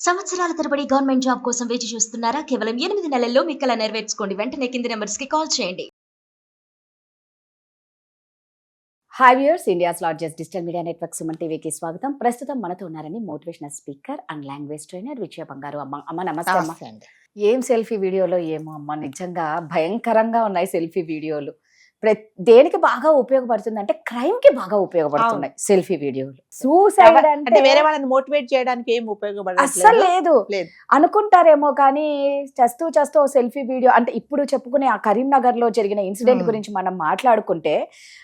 సంవత్సరాల తరబడి government job కోసం వేచి చూస్తున్నారా? కేవలం 8 నెలల్లో మీ కల నెరవేర్చుకోండి. వెంటనే కింది నంబర్స్‌కి కాల్ చేయండి. Hi viewers, India's largest digital media network Suman టీవీకి స్వాగతం. ప్రస్తుతం మనతో ఉన్నారని motivational speaker and language trainer Vijaya Bangaru. అమ్మ నమస్తే అమ్మ. ఏం సెల్ఫీ వీడియోలో ఏమో అమ్మ, నిజంగా భయంకరంగా ఉన్నాయి సెల్ఫీ వీడియోలు. దేనికి బాగా ఉపయోగపడుతుంది అంటే క్రైమ్ కి బాగా ఉపయోగపడుతున్నాయి సెల్ఫీ వీడియోలు. సూసైడ్ అంటే వేరే వాళ్ళని మోటివేట్ చేయడానికి ఏం ఉపయోగపడదు అస్సలు లేదు అనుకుంటారేమో, కానీ చేస్తూ సెల్ఫీ వీడియో అంటే ఇప్పుడు చెప్పుకునే ఆ కరీంనగర్ లో జరిగిన ఇన్సిడెంట్ గురించి మనం మాట్లాడుకుంటే,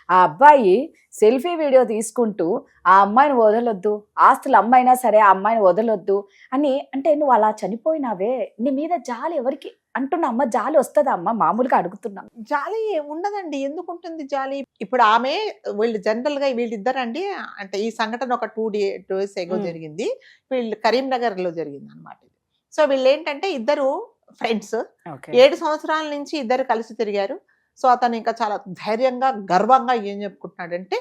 ఆ అబ్బాయి సెల్ఫీ వీడియో తీసుకుంటూ ఆ అమ్మాయిని వదలొద్దు, ఆస్తులు అమ్మైనా సరే ఆ అమ్మాయిని వదలొద్దు అని అంటే, నువ్వు అలా చనిపోయినావే, నీ మీద జాలి ఎవరికి అంటున్నా అమ్మ? జాలి వస్తుందా అమ్మ? మామూలుగా అడుగుతున్నా. జాలి ఉండదండి, ఎందుకు ఉంటుంది జాలి? ఇప్పుడు ఆమె వీళ్ళు జనరల్ గా వీళ్ళిద్దరండి, అంటే ఈ సంఘటన ఒక 2 days ఎగో జరిగింది. వీళ్ళు కరీంనగర్ లో జరిగింది అనమాట. సో వీళ్ళు ఏంటంటే ఇద్దరు ఫ్రెండ్స్, 7 సంవత్సరాల నుంచి ఇద్దరు కలిసి తిరిగారు. సో అతను ఇంకా చాలా ధైర్యంగా గర్వంగా ఏం చెప్పుకుంటున్నాడంటే,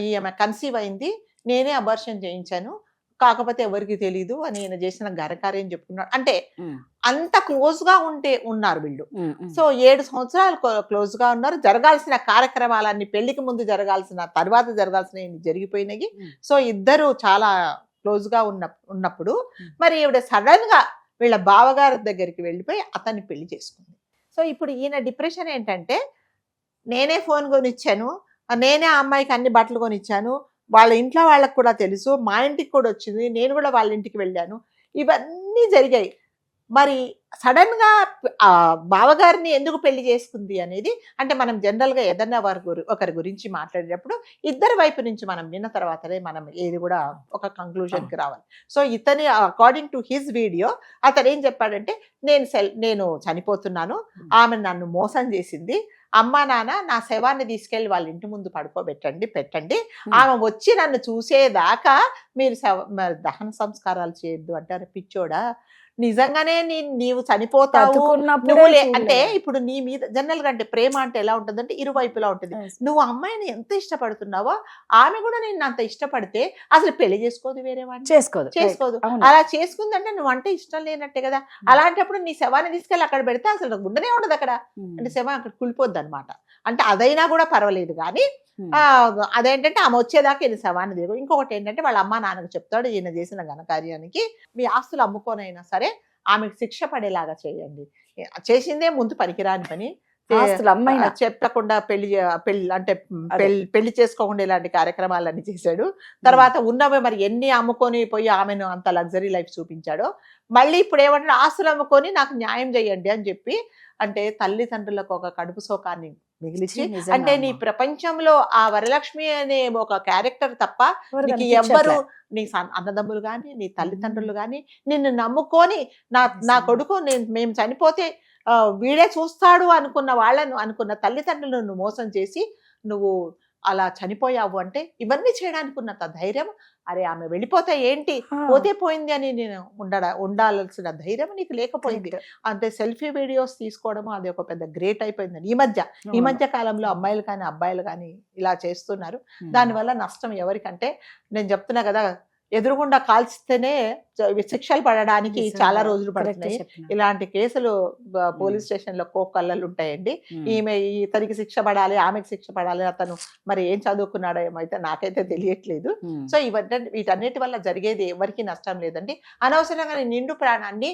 ఈమె కన్సీవ్ అయింది, నేనే అబార్షన్ చేయించాను, కాకపోతే ఎవరికి తెలీదు అని ఈయన చేసిన ఘనకార్యం చెప్పుకున్నాడు. అంటే అంత క్లోజ్ గా ఉన్నారు వీళ్ళు. సో 7 సంవత్సరాలు క్లోజ్ గా ఉన్నారు. జరగాల్సిన కార్యక్రమాలన్నీ పెళ్లికి ముందు జరగాల్సిన, తర్వాత జరగాల్సిన జరిగిపోయినాయి. సో ఇద్దరు చాలా క్లోజ్ గా ఉన్నప్పుడు మరి ఈవిడ సడన్ గా వీళ్ళ బావగారి దగ్గరికి వెళ్ళిపోయి అతన్ని పెళ్లి చేసుకుంది. సో ఇప్పుడు ఈయన డిప్రెషన్ ఏంటంటే, నేనే ఫోన్ కొనిచ్చాను, నేనే ఆ అమ్మాయికి అన్ని బట్టలు కొనిచ్చాను, వాళ్ళ ఇంట్లో వాళ్ళకు కూడా తెలుసు, మా ఇంటికి కూడా వచ్చింది, నేను కూడా వాళ్ళ ఇంటికి వెళ్ళాను, ఇవన్నీ జరిగాయి. మరి సడన్ గా ఆ బావగారిని ఎందుకు పెళ్లి చేసుకుంది అనేది, అంటే మనం జనరల్ గా ఏదన్నా ఒకరి గురించి మాట్లాడేటప్పుడు ఇద్దరి వైపు నుంచి మనం విన్న తర్వాతనే మనం ఏది కూడా ఒక కంక్లూజన్ కి రావాలి. సో ఇతని అకార్డింగ్ టు హిజ్ వీడియో అతను ఏం చెప్పాడంటే, నేను చనిపోతున్నాను, ఆమె నన్ను మోసం చేసింది, అమ్మా నాన్న నా శవాన్ని తీసుకెళ్లి వాళ్ళ ఇంటి ముందు పెట్టండి, ఆమె వచ్చి నన్ను చూసేదాకా మీరు దహన సంస్కారాలు చేయొద్దు అంటారు. పిచ్చోడా, నిజంగానే నీవు చనిపోతావు అంటే ఇప్పుడు నీ మీద జనరల్ గా అంటే ప్రేమ అంటే ఎలా ఉంటుందంటే ఇరువైపులా ఉంటుంది. నువ్వు అమ్మాయిని ఎంత ఇష్టపడుతున్నావో ఆమె కూడా నేను అంత ఇష్టపడితే అసలు పెళ్లి చేసుకోదు, వేరే వాడిని చేసుకోదు. అలా చేసుకుందంటే నువ్వు అంటే ఇష్టం లేనట్టే కదా. అలాంటప్పుడు నీ శవాన్ని తీసుకెళ్ళి అక్కడ పెడితే అసలు గుండెనే ఉండదు అక్కడ, అంటే శవం అక్కడ కులిపోద్ది అనమాట. అంటే అదైనా కూడా పర్వాలేదు, కానీ అదేంటంటే ఆమె వచ్చేదాకా ఈయన శవాన్ని దిగు. ఇంకొకటి ఏంటంటే వాళ్ళ అమ్మా నాన్నకు చెప్తాడు, ఈయన చేసిన ఘనకార్యానికి మీ ఆస్తులు అమ్ముకోనైనా సరే ఆమెకు శిక్ష పడేలాగా చేయండి. చేసిందే ముందు పనికిరాని పని, చెప్పకుండా పెళ్లి చేసుకోకుండా ఇలాంటి కార్యక్రమాలన్నీ చేశాడు. తర్వాత ఉన్నవే మరి ఎన్ని అమ్ముకొని పోయి ఆమెను అంత లగ్జరీ లైఫ్ చూపించాడో, మళ్ళీ ఇప్పుడు ఏమంటే ఆస్తులు అమ్ముకొని నాకు న్యాయం చేయండి అని చెప్పి, అంటే తల్లిదండ్రులకు ఒక కడుపు శోకాన్ని మిగిలిచి, అంటే నీ ప్రపంచంలో ఆ వరలక్ష్మి అనే ఒక క్యారెక్టర్ తప్ప నీకు ఎవ్వరు, నీ అన్నదమ్ములు కానీ నీ తల్లిదండ్రులు కానీ నిన్ను నమ్ముకొని నా కొడుకు మేము చనిపోతే వీడే చూస్తాడు అనుకున్న తల్లిదండ్రులను మోసం చేసి నువ్వు అలా చనిపోయావు అంటే, ఇవన్నీ చేయడానికి ఉన్నంత ధైర్యం, అరే ఆమె వెళ్ళిపోతే ఏంటి, పోతే పోయింది అని నేను ఉండాల్సిన ధైర్యం నీకు లేకపోయింది. అంటే సెల్ఫీ వీడియోస్ తీసుకోవడం అది ఒక పెద్ద గ్రేట్ అయిపోయిందని ఈ మధ్య కాలంలో అమ్మాయిలు కానీ అబ్బాయిలు కానీ ఇలా చేస్తున్నారు. దానివల్ల నష్టం ఎవరికంటే, నేను చెప్తున్నా కదా, ఎదురుగుండా కాల్చితేనే శిక్షలు పడడానికి చాలా రోజులు పడుతున్నాయి. ఇలాంటి కేసులు పోలీస్ స్టేషన్ లో కోకల్లలు ఉంటాయండి. ఇతనికి శిక్ష పడాలి, ఆమెకు శిక్ష పడాలి, అతను మరి ఏం చదువుకున్నాడో ఏమైతే నాకైతే తెలియట్లేదు. సో వీటన్నిటి వల్ల జరిగేది ఎవరికి నష్టం లేదండి. అనవసరంగా నిండు ప్రాణాన్ని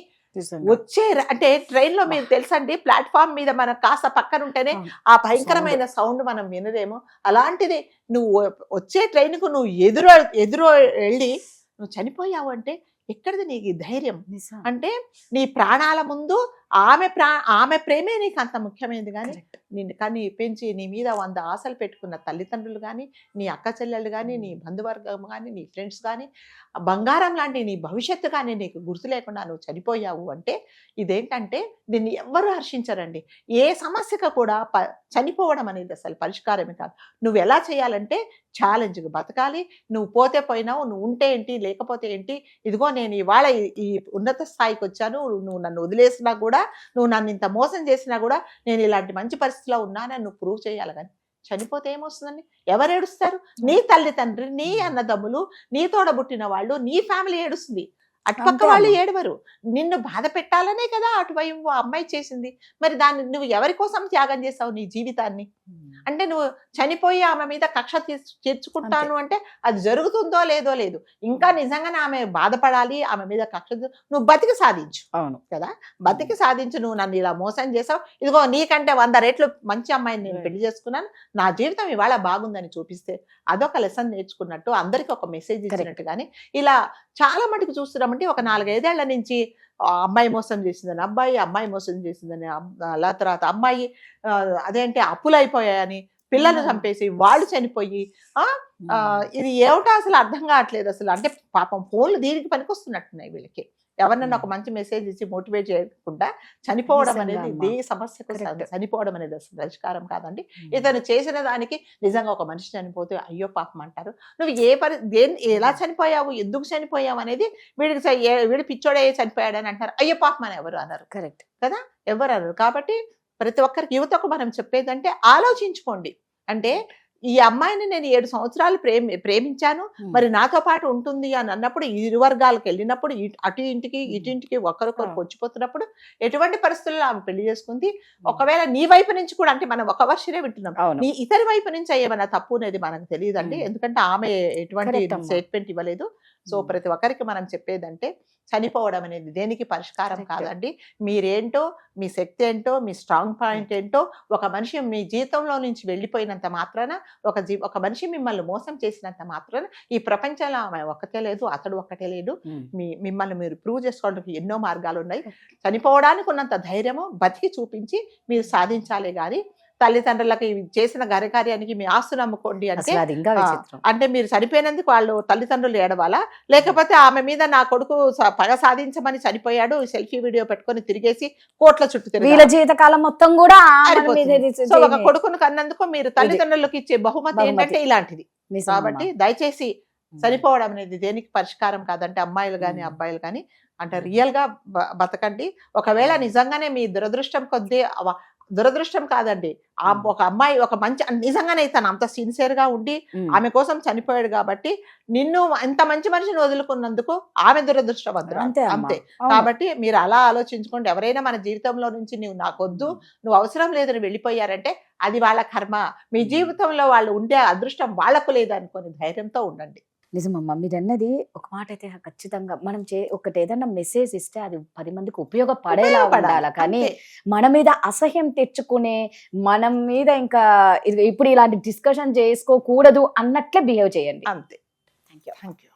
అంటే ట్రైన్ లో మీరు తెలుసండి, ప్లాట్ఫామ్ మీద మనం కాస్త పక్కన ఉంటేనే ఆ భయంకరమైన సౌండ్ మనం వినదేమో, అలాంటిది నువ్వు వచ్చే ట్రైన్ కు నువ్వు ఎదురు వెళ్ళి నువ్వు చనిపోయావు అంటే ఎక్కడిది నీకు ధైర్యం? అంటే నీ ప్రాణాల ముందు ఆమె ప్రేమే నీకు అంత ముఖ్యమైనది. కానీ పెంచి నీ మీద 100 ఆశలు పెట్టుకున్న తల్లిదండ్రులు కానీ, నీ అక్క చెల్లెళ్ళు కానీ, నీ బంధువర్గం కానీ, నీ ఫ్రెండ్స్ కానీ, బంగారం లాంటి నీ భవిష్యత్తు కానీ నీకు గుర్తు లేకుండా నువ్వు చనిపోయావు అంటే ఇదేంటంటే దీన్ని ఎవ్వరూ హర్షించరండి. ఏ సమస్యకు కూడా చనిపోవడం అనేది అసలు పరిష్కారమే కాదు. నువ్వు ఎలా చేయాలంటే ఛాలెంజ్గా బతకాలి. నువ్వు పోతే పోయినావు, నువ్వు ఉంటే ఏంటి లేకపోతే ఏంటి, ఇదిగో నేను ఇవాళ ఈ ఉన్నత స్థాయికి వచ్చాను, నువ్వు నన్ను వదిలేసినా కూడా, నువ్వు నన్ను ఇంత మోసం చేసినా కూడా నేను ఇలాంటి మంచి పరిస్థితిలో ఉన్నానని నువ్వు ప్రూవ్ చేయాలి. కానీ చనిపోతే ఏమొస్తుందండి? ఎవరు ఏడుస్తారు? నీ తల్లిదండ్రి, నీ అన్నదమ్ములు, నీ తోడబుట్టిన వాళ్ళు, నీ ఫ్యామిలీ ఏడుస్తుంది. అటుపక్క అంతే వాళ్ళు అమ్మా. ఏడవరు. నిన్ను బాధ పెట్టాలనే కదా అటువైపు ఆ అమ్మాయి చేసింది. మరి దాన్ని నువ్వు ఎవరి కోసం త్యాగం చేసావు నీ జీవితాన్ని? అంటే నువ్వు చనిపోయి ఆమె మీద కక్ష తీర్చుకుంటాను అంటే అది జరుగుతుందో లేదో లేదు. ఇంకా నిజంగానే ఆమె బాధపడాలి, ఆమె మీద కక్ష నువ్వు బతికి సాధించు అవును కదా, బతికి సాధించు. నువ్వు నన్ను ఇలా మోసం చేసావు, ఇదిగో నీకంటే 100 రెట్లు మంచి అమ్మాయిని నేను పెళ్లి చేసుకున్నాను, నా జీవితం ఇవాళ బాగుందని చూపిస్తే అదొక లెసన్ నేర్చుకున్నట్టు, అందరికి ఒక మెసేజ్ ఇచ్చినట్టు. కానీ ఇలా చాలా మటుకు చూస్తున్నామంటే ఒక 4-5 ఏళ్ల నుంచి అమ్మాయి మోసం చేసిందని అబ్బాయి, అమ్మాయి మోసం చేసిందని అలా తర్వాత అమ్మాయి అదేంటి అప్పులు అయిపోయాయని పిల్లలు చంపేసి వాళ్ళు చనిపోయి ఇది ఏమిటో అసలు అర్థం కావట్లేదు అసలు. అంటే పాపం ఫోన్లు దీనికి పనికొస్తున్నట్టున్నాయి వీళ్ళకి. ఎవరినైనా ఒక మంచి మెసేజ్ ఇచ్చి మోటివేట్ చేయకుండా చనిపోవడం అనేది ఇదే సమస్యకు చనిపోవడం అనేది అసలు పరిష్కారం కాదండి. ఇతను చేసిన దానికి నిజంగా ఒక మనిషి చనిపోతే అయ్యో పాపం అంటారు. నువ్వు ఎలా చనిపోయావు, ఎందుకు చనిపోయావు అనేది వీడి పిచ్చోడే చనిపోయాడని అంటారు, అయ్యో పాపం అని ఎవరు అన్నారు. కరెక్ట్ కదా, ఎవరు అన్నారు. కాబట్టి ప్రతి ఒక్కరికి యువతకు మనం చెప్పేదంటే ఆలోచించుకోండి. అంటే ఈ అమ్మాయిని నేను 7 సంవత్సరాలు ప్రేమించాను, మరి నాతో పాటు ఉంటుంది అని అన్నప్పుడు ఇరు వర్గాలకు వెళ్ళినప్పుడు అటు ఇంటికి ఇటు ఇంటికి ఒకరికొకరు వచ్చిపోతున్నప్పుడు ఎటువంటి పరిస్థితుల్లో ఆమె పెళ్లి చేసుకుంది. ఒకవేళ నీ వైపు నుంచి కూడా, అంటే మనం ఒక వర్షనే వింటున్నాం, నీ ఇతరి వైపు నుంచి ఏమైనా తప్పు అనేది మనకు తెలియదండి. ఎందుకంటే ఆమె ఎటువంటి స్టేట్మెంట్ ఇవ్వలేదు. సో ప్రతి ఒక్కరికి మనం చెప్పేదంటే చనిపోవడం అనేది దేనికి పరిష్కారం కాదండి. మీరేంటో, మీ శక్తి ఏంటో, మీ స్ట్రాంగ్ పాయింట్ ఏంటో, ఒక మనిషి మీ జీవితంలో నుంచి వెళ్ళిపోయినంత మాత్రాన, ఒక మనిషి మిమ్మల్ని మోసం చేసినంత మాత్రాన ఈ ప్రపంచంలో ఆమె ఒక్కటే లేదు, అతడు ఒక్కటే లేడు. మిమ్మల్ని మీరు ప్రూవ్ చేసుకోవడానికి ఎన్నో మార్గాలు ఉన్నాయి. చనిపోవడానికి ఉన్నంత ధైర్యము బతికి చూపించి మీరు సాధించాలి. కానీ తల్లిదండ్రులకి చేసిన ఘనకార్యానికి మీ ఆస్తులు అమ్ముకోండి అంటే మీరు చనిపోయినందుకు వాళ్ళు తల్లిదండ్రులు ఏడవాలా? లేకపోతే ఆమె మీద నా కొడుకు పగ సాధించమని చనిపోయాడు, సెల్ఫీ వీడియో పెట్టుకొని తిరిగేసి కోట్ల చుట్టూ తిరిగి జీవితకాలం మొత్తం కూడా సో ఒక కొడుకును కన్నందుకు మీరు తల్లిదండ్రులకు ఇచ్చే బహుమతి ఏంటంటే ఇలాంటిది. కాబట్టి దయచేసి చనిపోవడం అనేది దేనికి పరిష్కారం కాదంటే అమ్మాయిలు కానీ అబ్బాయిలు కానీ అంటే రియల్ గా బతకండి. ఒకవేళ నిజంగానే మీ దురదృష్టం కొద్దీ, దురదృష్టం కాదండి, ఒక అమ్మాయి ఒక మంచి నిజంగానే తను అంత సిన్సియర్ గా ఉండి ఆమె కోసం చనిపోయాడు కాబట్టి నిన్ను ఎంత మంచి మనిషిని వదులుకున్నందుకు ఆమె దురదృష్టవంతుడు అంతే. కాబట్టి మీరు అలా ఆలోచించుకోండి. ఎవరైనా మన జీవితంలో నుంచి నువ్వు నాకొద్దు, నువ్వు అవసరం లేదని వెళ్ళిపోయారంటే అది వాళ్ళ కర్మ. మీ జీవితంలో వాళ్ళు ఉండే అదృష్టం వాళ్లకు లేదనుకోని ధైర్యంతో ఉండండి. నిజమమ్మా, మీరు అన్నది ఒక మాట అయితే ఖచ్చితంగా మనం ఒకటి ఏదన్నా మెసేజ్ ఇస్తే అది 10 మందికి ఉపయోగపడేలా ఉండాలి. కానీ మన మీద అసహ్యం తెచ్చుకునే, మనం మీద ఇంకా ఇప్పుడు ఇలాంటి డిస్కషన్ చేసుకోకూడదు అన్నట్లే బిహేవ్ చేయండి. అంతే. Thank you.